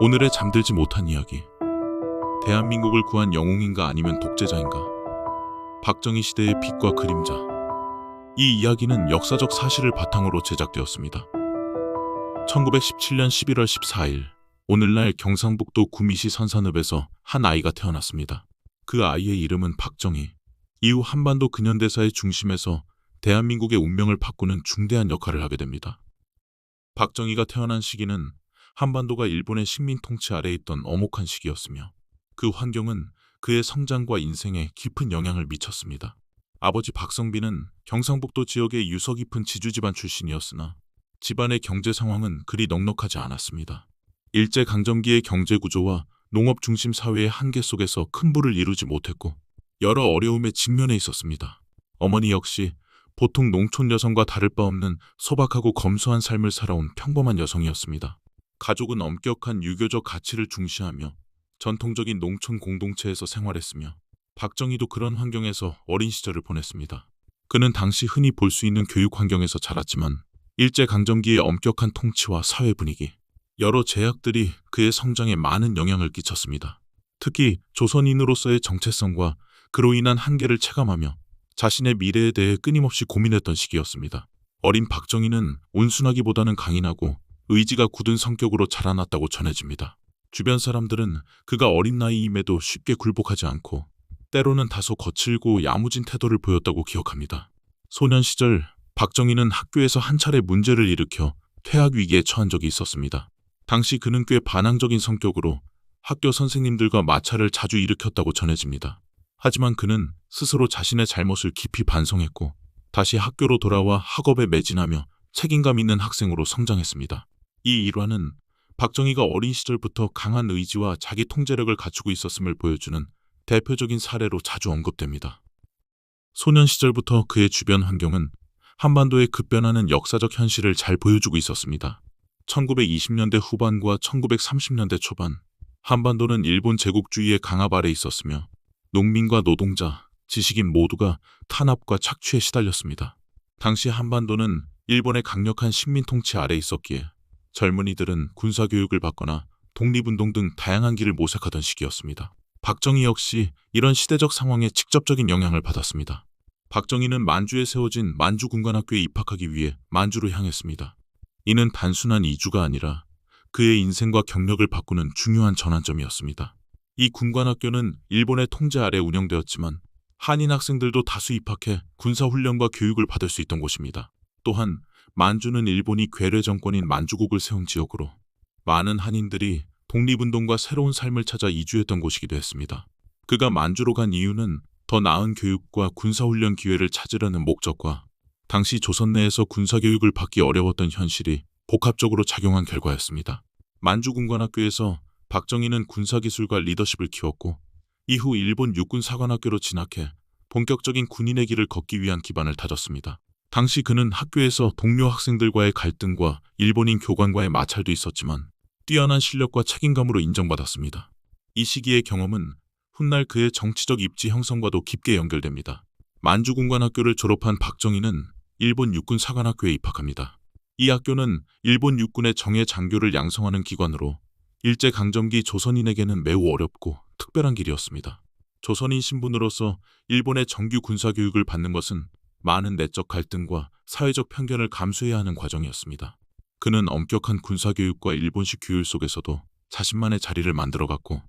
오늘의 잠들지 못한 이야기. 대한민국을 구한 영웅인가 아니면 독재자인가? 박정희 시대의 빛과 그림자. 이 이야기는 역사적 사실을 바탕으로 제작되었습니다. 1917년 11월 14일, 오늘날 경상북도 구미시 선산읍에서 한 아이가 태어났습니다. 그 아이의 이름은 박정희. 이후 한반도 근현대사의 중심에서 대한민국의 운명을 바꾸는 중대한 역할을 하게 됩니다. 박정희가 태어난 시기는 한반도가 일본의 식민 통치 아래에 있던 엄혹한 시기였으며 그 환경은 그의 성장과 인생에 깊은 영향을 미쳤습니다. 아버지 박성빈은 경상북도 지역의 유서 깊은 지주집안 출신이었으나 집안의 경제 상황은 그리 넉넉하지 않았습니다. 일제강점기의 경제구조와 농업 중심 사회의 한계 속에서 큰 부를 이루지 못했고 여러 어려움에 직면해 있었습니다. 어머니 역시 보통 농촌 여성과 다를 바 없는 소박하고 검소한 삶을 살아온 평범한 여성이었습니다. 가족은 엄격한 유교적 가치를 중시하며 전통적인 농촌 공동체에서 생활했으며 박정희도 그런 환경에서 어린 시절을 보냈습니다. 그는 당시 흔히 볼 수 있는 교육 환경에서 자랐지만 일제강점기의 엄격한 통치와 사회 분위기, 여러 제약들이 그의 성장에 많은 영향을 끼쳤습니다. 특히 조선인으로서의 정체성과 그로 인한 한계를 체감하며 자신의 미래에 대해 끊임없이 고민했던 시기였습니다. 어린 박정희는 온순하기보다는 강인하고 의지가 굳은 성격으로 자라났다고 전해집니다. 주변 사람들은 그가 어린 나이임에도 쉽게 굴복하지 않고 때로는 다소 거칠고 야무진 태도를 보였다고 기억합니다. 소년 시절 박정희는 학교에서 한 차례 문제를 일으켜 퇴학 위기에 처한 적이 있었습니다. 당시 그는 꽤 반항적인 성격으로 학교 선생님들과 마찰을 자주 일으켰다고 전해집니다. 하지만 그는 스스로 자신의 잘못을 깊이 반성했고 다시 학교로 돌아와 학업에 매진하며 책임감 있는 학생으로 성장했습니다. 이 일화는 박정희가 어린 시절부터 강한 의지와 자기 통제력을 갖추고 있었음을 보여주는 대표적인 사례로 자주 언급됩니다. 소년 시절부터 그의 주변 환경은 한반도의 급변하는 역사적 현실을 잘 보여주고 있었습니다. 1920년대 후반과 1930년대 초반, 한반도는 일본 제국주의의 강압 아래 있었으며 농민과 노동자, 지식인 모두가 탄압과 착취에 시달렸습니다. 당시 한반도는 일본의 강력한 식민 통치 아래 있었기에 젊은이들은 군사교육을 받거나 독립운동 등 다양한 길을 모색하던 시기였습니다. 박정희 역시 이런 시대적 상황에 직접적인 영향을 받았습니다. 박정희는 만주에 세워진 만주군관학교에 입학하기 위해 만주로 향했습니다. 이는 단순한 이주가 아니라 그의 인생과 경력을 바꾸는 중요한 전환점이었습니다. 이 군관학교는 일본의 통제 아래 운영되었지만 한인 학생들도 다수 입학해 군사훈련과 교육을 받을 수 있던 곳입니다. 또한 만주는 일본이 괴뢰 정권인 만주국을 세운 지역으로 많은 한인들이 독립운동과 새로운 삶을 찾아 이주했던 곳이기도 했습니다. 그가 만주로 간 이유는 더 나은 교육과 군사훈련 기회를 찾으려는 목적과 당시 조선 내에서 군사교육을 받기 어려웠던 현실이 복합적으로 작용한 결과였습니다. 만주군관학교에서 박정희는 군사기술과 리더십을 키웠고 이후 일본 육군사관학교로 진학해 본격적인 군인의 길을 걷기 위한 기반을 다졌습니다. 당시 그는 학교에서 동료 학생들과의 갈등과 일본인 교관과의 마찰도 있었지만 뛰어난 실력과 책임감으로 인정받았습니다. 이 시기의 경험은 훗날 그의 정치적 입지 형성과도 깊게 연결됩니다. 만주군관학교를 졸업한 박정희는 일본 육군사관학교에 입학합니다. 이 학교는 일본 육군의 정예 장교를 양성하는 기관으로 일제강점기 조선인에게는 매우 어렵고 특별한 길이었습니다. 조선인 신분으로서 일본의 정규 군사교육을 받는 것은 많은 내적 갈등과 사회적 편견을 감수해야 하는 과정이었습니다. 그는 엄격한 군사교육과 일본식 규율 속에서도 자신만의 자리를 만들어갔고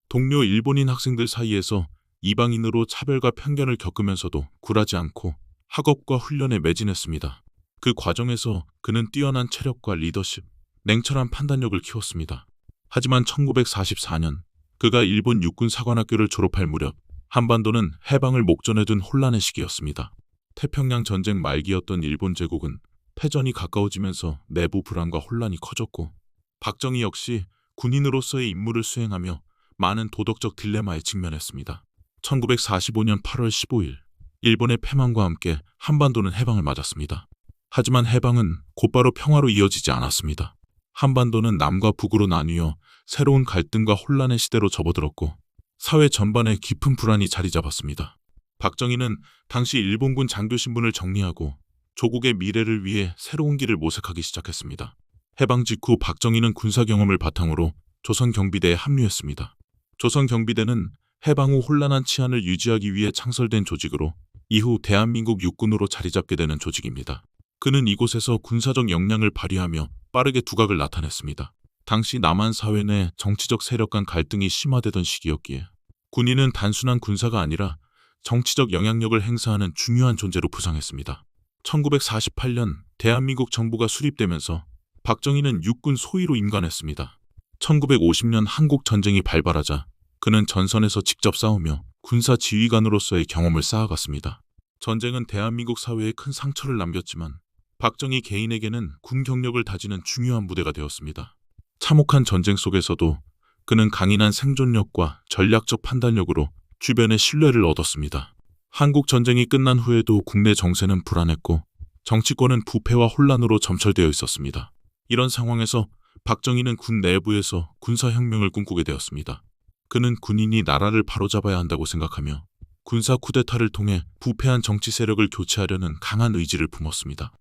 동료 일본인 학생들 사이에서 이방인으로 차별과 편견을 겪으면서도 굴하지 않고 학업과 훈련에 매진했습니다. 그 과정에서 그는 뛰어난 체력과 리더십, 냉철한 판단력을 키웠습니다. 하지만 1944년 그가 일본 육군사관학교를 졸업할 무렵 한반도는 해방을 목전에 둔 혼란의 시기였습니다. 태평양 전쟁 말기였던 일본 제국은 패전이 가까워지면서 내부 불안과 혼란이 커졌고 박정희 역시 군인으로서의 임무를 수행하며 많은 도덕적 딜레마에 직면했습니다. 1945년 8월 15일 일본의 패망과 함께 한반도는 해방을 맞았습니다. 하지만 해방은 곧바로 평화로 이어지지 않았습니다. 한반도는 남과 북으로 나뉘어 새로운 갈등과 혼란의 시대로 접어들었고 사회 전반에 깊은 불안이 자리 잡았습니다. 박정희는 당시 일본군 장교 신분을 정리하고 조국의 미래를 위해 새로운 길을 모색하기 시작했습니다. 해방 직후 박정희는 군사 경험을 바탕으로 조선 경비대에 합류했습니다. 조선 경비대는 해방 후 혼란한 치안을 유지하기 위해 창설된 조직으로 이후 대한민국 육군으로 자리잡게 되는 조직입니다. 그는 이곳에서 군사적 역량을 발휘하며 빠르게 두각을 나타냈습니다. 당시 남한 사회 내 정치적 세력 간 갈등이 심화되던 시기였기에 군인은 단순한 군사가 아니라 정치적 영향력을 행사하는 중요한 존재로 부상했습니다. 1948년 대한민국 정부가 수립되면서 박정희는 육군 소위로 임관했습니다. 1950년 한국 전쟁이 발발하자 그는 전선에서 직접 싸우며 군사 지휘관으로서의 경험을 쌓아갔습니다. 전쟁은 대한민국 사회에 큰 상처를 남겼지만 박정희 개인에게는 군 경력을 다지는 중요한 무대가 되었습니다. 참혹한 전쟁 속에서도 그는 강인한 생존력과 전략적 판단력으로 주변의 신뢰를 얻었습니다. 한국 전쟁이 끝난 후에도 국내 정세는 불안했고 정치권은 부패와 혼란으로 점철되어 있었습니다. 이런 상황에서 박정희는 군 내부에서 군사혁명을 꿈꾸게 되었습니다. 그는 군인이 나라를 바로잡아야 한다고 생각하며 군사 쿠데타를 통해 부패한 정치 세력을 교체하려는 강한 의지를 품었습니다.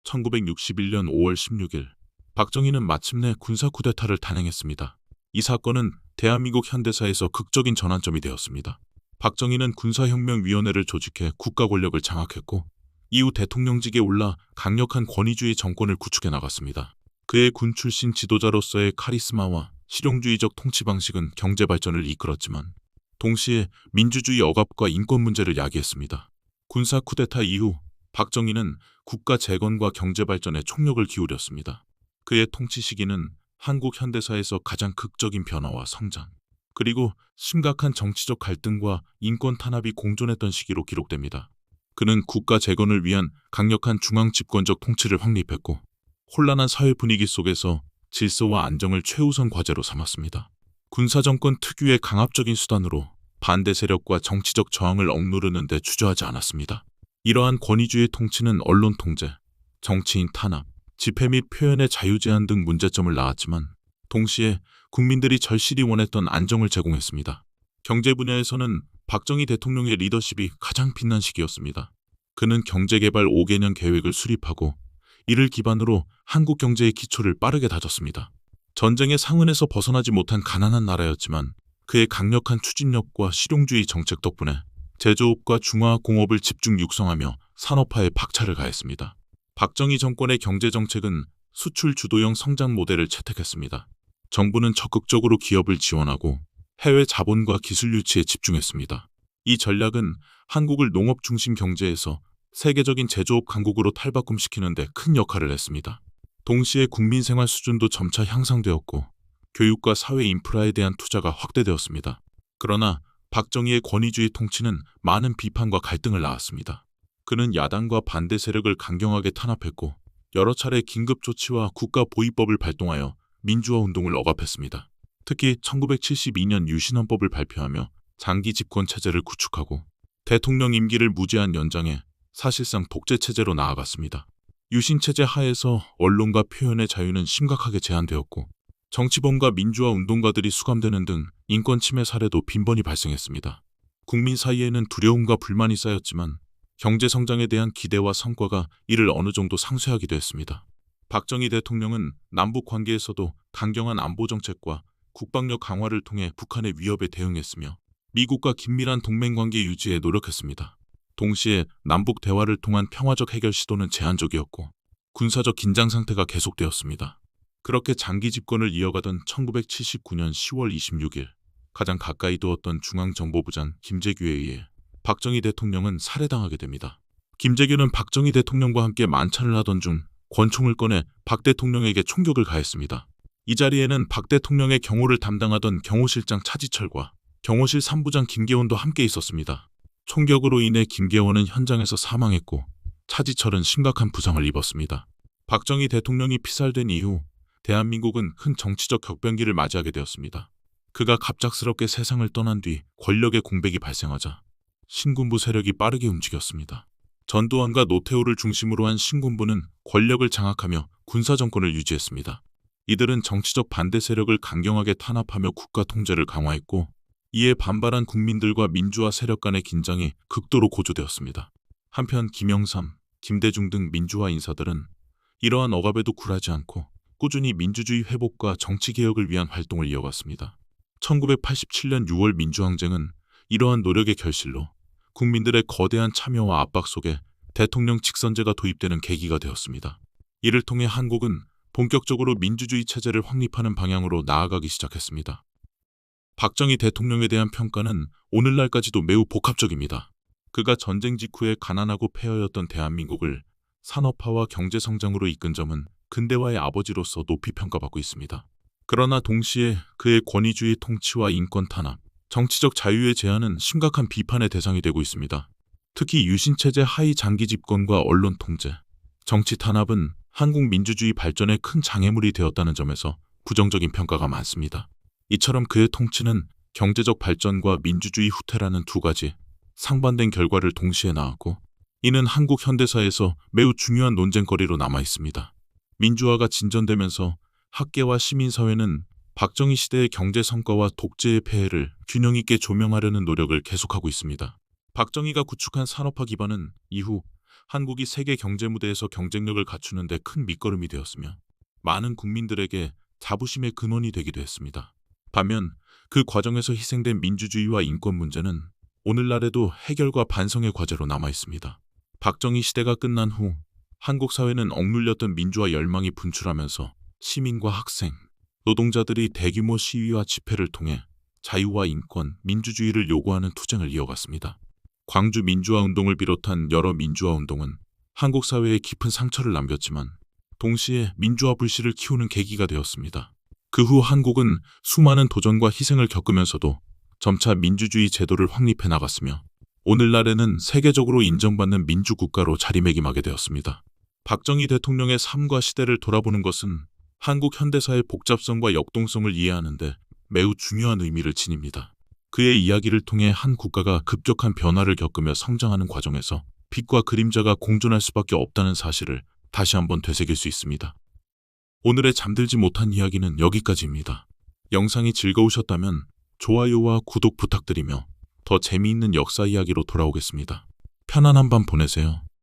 1961년 5월 16일 박정희는 마침내 군사 쿠데타를 단행했습니다. 이 사건은 대한민국 현대사에서 극적인 전환점이 되었습니다. 박정희는 군사혁명위원회를 조직해 국가 권력을 장악했고 이후 대통령직에 올라 강력한 권위주의 정권을 구축해 나갔습니다. 그의 군 출신 지도자로서의 카리스마와 실용주의적 통치 방식은 경제 발전을 이끌었지만 동시에 민주주의 억압과 인권 문제를 야기했습니다. 군사 쿠데타 이후 박정희는 국가 재건과 경제 발전에 총력을 기울였습니다. 그의 통치 시기는 한국 현대사에서 가장 극적인 변화와 성장, 그리고 심각한 정치적 갈등과 인권 탄압이 공존했던 시기로 기록됩니다. 그는 국가 재건을 위한 강력한 중앙 집권적 통치를 확립했고 혼란한 사회 분위기 속에서 질서와 안정을 최우선 과제로 삼았습니다. 군사정권 특유의 강압적인 수단으로 반대 세력과 정치적 저항을 억누르는 데 주저하지 않았습니다. 이러한 권위주의 통치는 언론 통제, 정치인 탄압, 집회 및 표현의 자유 제한 등 문제점을 낳았지만 동시에 국민들이 절실히 원했던 안정을 제공했습니다. 경제 분야에서는 박정희 대통령의 리더십이 가장 빛난 시기였습니다. 그는 경제개발 5개년 계획을 수립하고 이를 기반으로 한국 경제의 기초를 빠르게 다졌습니다. 전쟁의 상흔에서 벗어나지 못한 가난한 나라였지만 그의 강력한 추진력과 실용주의 정책 덕분에 제조업과 중화공업을 집중 육성하며 산업화에 박차를 가했습니다. 박정희 정권의 경제정책은 수출 주도형 성장 모델을 채택했습니다. 정부는 적극적으로 기업을 지원하고 해외 자본과 기술 유치에 집중했습니다. 이 전략은 한국을 농업 중심 경제에서 세계적인 제조업 강국으로 탈바꿈시키는 데 큰 역할을 했습니다. 동시에 국민 생활 수준도 점차 향상되었고 교육과 사회 인프라에 대한 투자가 확대되었습니다. 그러나 박정희의 권위주의 통치는 많은 비판과 갈등을 낳았습니다. 그는 야당과 반대 세력을 강경하게 탄압했고 여러 차례 긴급조치와 국가보위법을 발동하여 민주화 운동을 억압했습니다. 특히 1972년 유신헌법을 발표하며 장기 집권 체제를 구축하고 대통령 임기를 무제한 연장해 사실상 독재 체제로 나아갔습니다. 유신 체제 하에서 언론과 표현의 자유는 심각하게 제한되었고 정치범과 민주화 운동가들이 수감되는 등 인권 침해 사례도 빈번히 발생했습니다. 국민 사이에는 두려움과 불만이 쌓였지만 경제 성장에 대한 기대와 성과가 이를 어느 정도 상쇄하기도 했습니다. 박정희 대통령은 남북 관계에서도 강경한 안보 정책과 국방력 강화를 통해 북한의 위협에 대응했으며 미국과 긴밀한 동맹관계 유지에 노력했습니다. 동시에 남북 대화를 통한 평화적 해결 시도는 제한적이었고 군사적 긴장 상태가 계속되었습니다. 그렇게 장기 집권을 이어가던 1979년 10월 26일 가장 가까이 두었던 중앙정보부장 김재규에 의해 박정희 대통령은 살해당하게 됩니다. 김재규는 박정희 대통령과 함께 만찬을 하던 중 권총을 꺼내 박 대통령에게 총격을 가했습니다. 이 자리에는 박 대통령의 경호를 담당하던 경호실장 차지철과 경호실 3부장 김계원도 함께 있었습니다. 총격으로 인해 김계원은 현장에서 사망했고 차지철은 심각한 부상을 입었습니다. 박정희 대통령이 피살된 이후 대한민국은 큰 정치적 격변기를 맞이하게 되었습니다. 그가 갑작스럽게 세상을 떠난 뒤 권력의 공백이 발생하자 신군부 세력이 빠르게 움직였습니다. 전두환과 노태우를 중심으로 한 신군부는 권력을 장악하며 군사정권을 유지했습니다. 이들은 정치적 반대 세력을 강경하게 탄압하며 국가 통제를 강화했고 이에 반발한 국민들과 민주화 세력 간의 긴장이 극도로 고조되었습니다. 한편 김영삼, 김대중 등 민주화 인사들은 이러한 억압에도 굴하지 않고 꾸준히 민주주의 회복과 정치 개혁을 위한 활동을 이어갔습니다. 1987년 6월 민주항쟁은 이러한 노력의 결실로 국민들의 거대한 참여와 압박 속에 대통령 직선제가 도입되는 계기가 되었습니다. 이를 통해 한국은 본격적으로 민주주의 체제를 확립하는 방향으로 나아가기 시작했습니다. 박정희 대통령에 대한 평가는 오늘날까지도 매우 복합적입니다. 그가 전쟁 직후에 가난하고 폐허였던 대한민국을 산업화와 경제성장으로 이끈 점은 근대화의 아버지로서 높이 평가받고 있습니다. 그러나 동시에 그의 권위주의 통치와 인권 탄압, 정치적 자유의 제한은 심각한 비판의 대상이 되고 있습니다. 특히 유신체제 하위 장기 집권과 언론 통제, 정치 탄압은 한국 민주주의 발전에 큰 장애물이 되었다는 점에서 부정적인 평가가 많습니다. 이처럼 그의 통치는 경제적 발전과 민주주의 후퇴라는 두 가지 상반된 결과를 동시에 낳았고, 이는 한국 현대사에서 매우 중요한 논쟁거리로 남아 있습니다. 민주화가 진전되면서 학계와 시민사회는 박정희 시대의 경제 성과와 독재의 폐해를 균형 있게 조명하려는 노력을 계속하고 있습니다. 박정희가 구축한 산업화 기반은 이후 한국이 세계 경제 무대에서 경쟁력을 갖추는 데 큰 밑거름이 되었으며 많은 국민들에게 자부심의 근원이 되기도 했습니다. 반면 그 과정에서 희생된 민주주의와 인권 문제는 오늘날에도 해결과 반성의 과제로 남아 있습니다. 박정희 시대가 끝난 후 한국 사회는 억눌렸던 민주화 열망이 분출하면서 시민과 학생, 노동자들이 대규모 시위와 집회를 통해 자유와 인권, 민주주의를 요구하는 투쟁을 이어갔습니다. 광주 민주화 운동을 비롯한 여러 민주화 운동은 한국 사회에 깊은 상처를 남겼지만 동시에 민주화 불씨를 키우는 계기가 되었습니다. 그 후 한국은 수많은 도전과 희생을 겪으면서도 점차 민주주의 제도를 확립해 나갔으며 오늘날에는 세계적으로 인정받는 민주국가로 자리매김하게 되었습니다. 박정희 대통령의 삶과 시대를 돌아보는 것은 한국 현대사의 복잡성과 역동성을 이해하는 데 매우 중요한 의미를 지닙니다. 그의 이야기를 통해 한 국가가 급격한 변화를 겪으며 성장하는 과정에서 빛과 그림자가 공존할 수밖에 없다는 사실을 다시 한번 되새길 수 있습니다. 오늘의 잠들지 못한 이야기는 여기까지입니다. 영상이 즐거우셨다면 좋아요와 구독 부탁드리며 더 재미있는 역사 이야기로 돌아오겠습니다. 편안한 밤 보내세요.